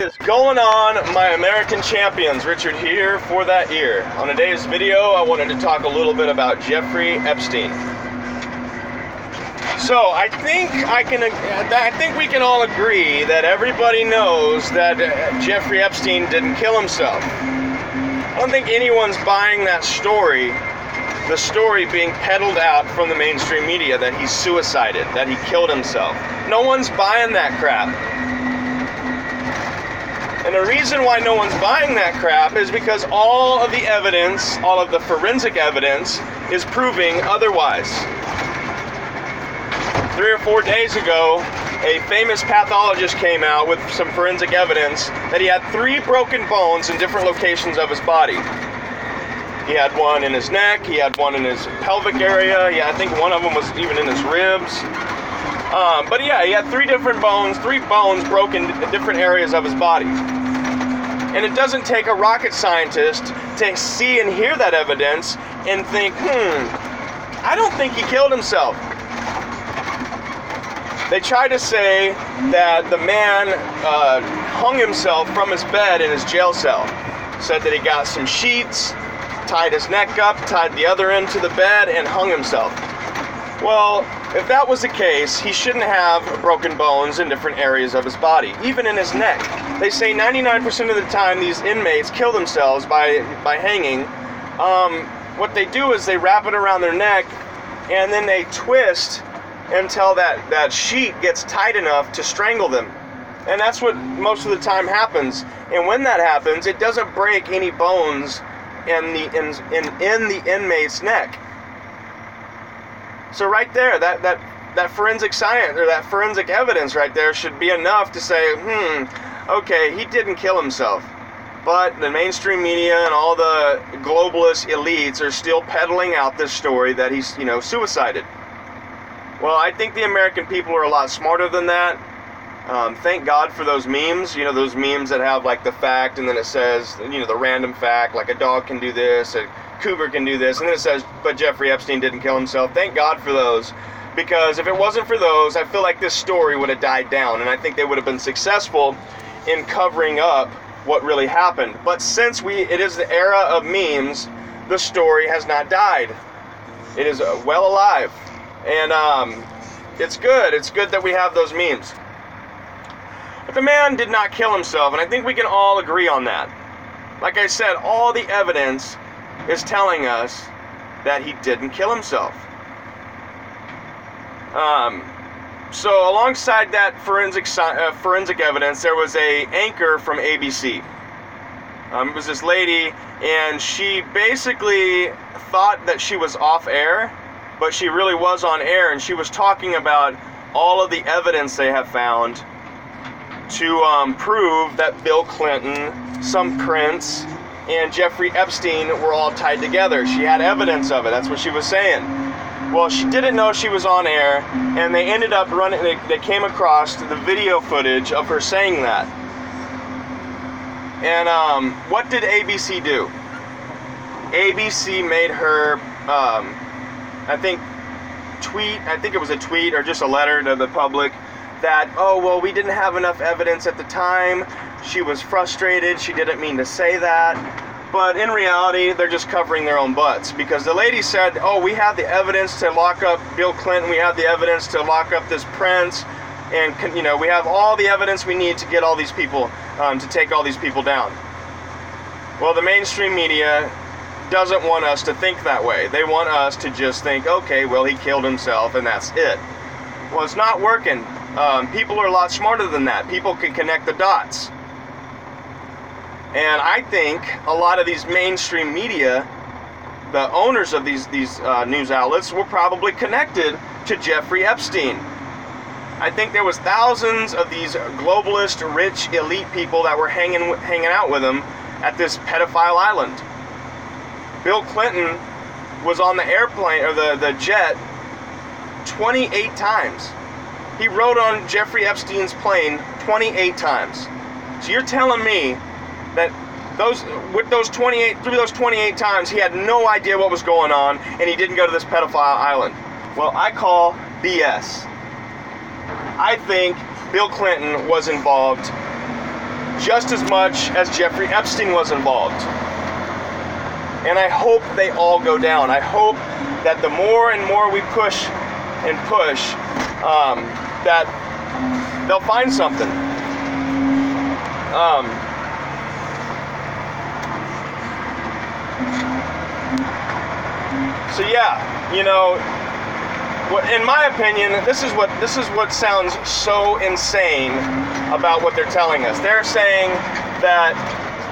Is going on, my American champions? Richard here for that ear. On today's video, I wanted to talk a little bit about Jeffrey Epstein. So I think we can all agree that everybody knows that Jeffrey Epstein didn't kill himself. I don't think anyone's buying that story. The story being peddled out from the mainstream media that he suicided, that he killed himself. No one's buying that crap. And the reason why no one's buying that crap is because all of the evidence, all of the forensic evidence, is proving otherwise. 3 or 4 days ago, a famous pathologist came out with some forensic evidence that he had 3 broken bones in different locations of his body. He had one in his neck, he had one in his pelvic area, I think one of them was even in his ribs. But yeah, he had 3 bones broken in different areas of his body. And it doesn't take a rocket scientist to see and hear that evidence and think, I don't think he killed himself. They try to say that the man hung himself from his bed in his jail cell. Said that he got some sheets, tied his neck up, tied the other end to the bed, and hung himself. Well, if that was the case, he shouldn't have broken bones in different areas of his body, even in his neck. They say 99% of the time these inmates kill themselves by hanging. What they do is they wrap it around their neck, and then they twist until that sheet gets tight enough to strangle them. And that's what most of the time happens. And when that happens, it doesn't break any bones in the inmate's neck. So right there, that forensic science, or that forensic evidence right there should be enough to say, okay, he didn't kill himself. But the mainstream media and all the globalist elites are still peddling out this story that he's, suicided. Well, I think the American people are a lot smarter than that. Thank God for those memes, those memes that have like the fact and then it says, the random fact, like a dog can do this, a cougar can do this, and then it says, but Jeffrey Epstein didn't kill himself. Thank God for those, because if it wasn't for those, I feel like this story would have died down, and I think they would have been successful in covering up what really happened. But since it is the era of memes, the story has not died. It is well alive, and it's good. It's good that we have those memes. But the man did not kill himself, and I think we can all agree on that. Like I said, all the evidence is telling us that he didn't kill himself. So alongside that forensic evidence, there was a anchor from ABC. It was this lady, and she basically thought that she was off air, but she really was on air, and she was talking about all of the evidence they have found to prove that Bill Clinton, some prince, and Jeffrey Epstein were all tied together. She had evidence of it. That's what she was saying. Well, she didn't know she was on air, and they ended up they came across the video footage of her saying that. And what did ABC do? ABC made her, I think it was a tweet or just a letter to the public that, we didn't have enough evidence at the time. She was frustrated. She didn't mean to say that. But in reality, they're just covering their own butts, because the lady said, we have the evidence to lock up Bill Clinton. We have the evidence to lock up this prince. And, we have all the evidence we need to get all these people, to take all these people down. Well, the mainstream media doesn't want us to think that way. They want us to just think, okay, well, he killed himself and that's it. Well, it's not working. People are a lot smarter than that. People can connect the dots. And I think a lot of these mainstream media, the owners of these news outlets, were probably connected to Jeffrey Epstein. I think there was thousands of these globalist, rich, elite people that were hanging out with him at this pedophile island. Bill Clinton was on the airplane, or the jet, 28 times. He rode on Jeffrey Epstein's plane 28 times. So you're telling me that through those 28 times, he had no idea what was going on, and he didn't go to this pedophile island? Well, I call BS. I think Bill Clinton was involved just as much as Jeffrey Epstein was involved. And I hope they all go down. I hope that the more and more we push and push, that they'll find something. So yeah, you know, in my opinion, this is what sounds so insane about what they're telling us. They're saying that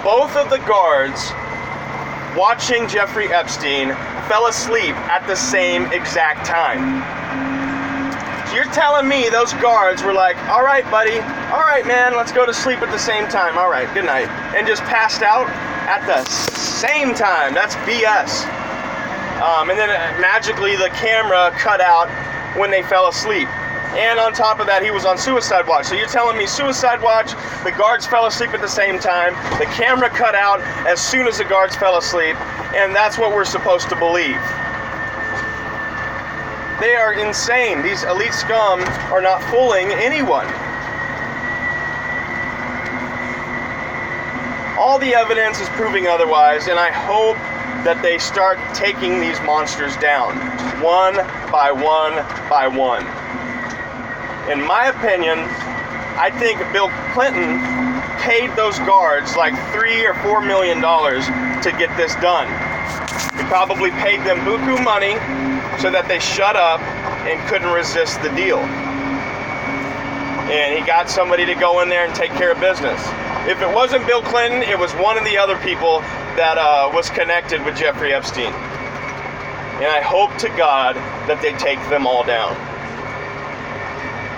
both of the guards watching Jeffrey Epstein fell asleep at the same exact time. So you're telling me those guards were like, all right, buddy, all right, man, let's go to sleep at the same time. All right, good night. And just passed out at the same time. That's BS. And then magically the camera cut out when they fell asleep. And on top of that, he was on suicide watch. So you're telling me suicide watch, the guards fell asleep at the same time, the camera cut out as soon as the guards fell asleep, and that's what we're supposed to believe. They are insane. These elite scum are not fooling anyone. All the evidence is proving otherwise, and I hope that they start taking these monsters down, one by one by one. In my opinion, I think Bill Clinton paid those guards like $3 or $4 million to get this done. He probably paid them buku money so that they shut up and couldn't resist the deal. And he got somebody to go in there and take care of business. If it wasn't Bill Clinton, it was one of the other people that was connected with Jeffrey Epstein. And I hope to God that they take them all down.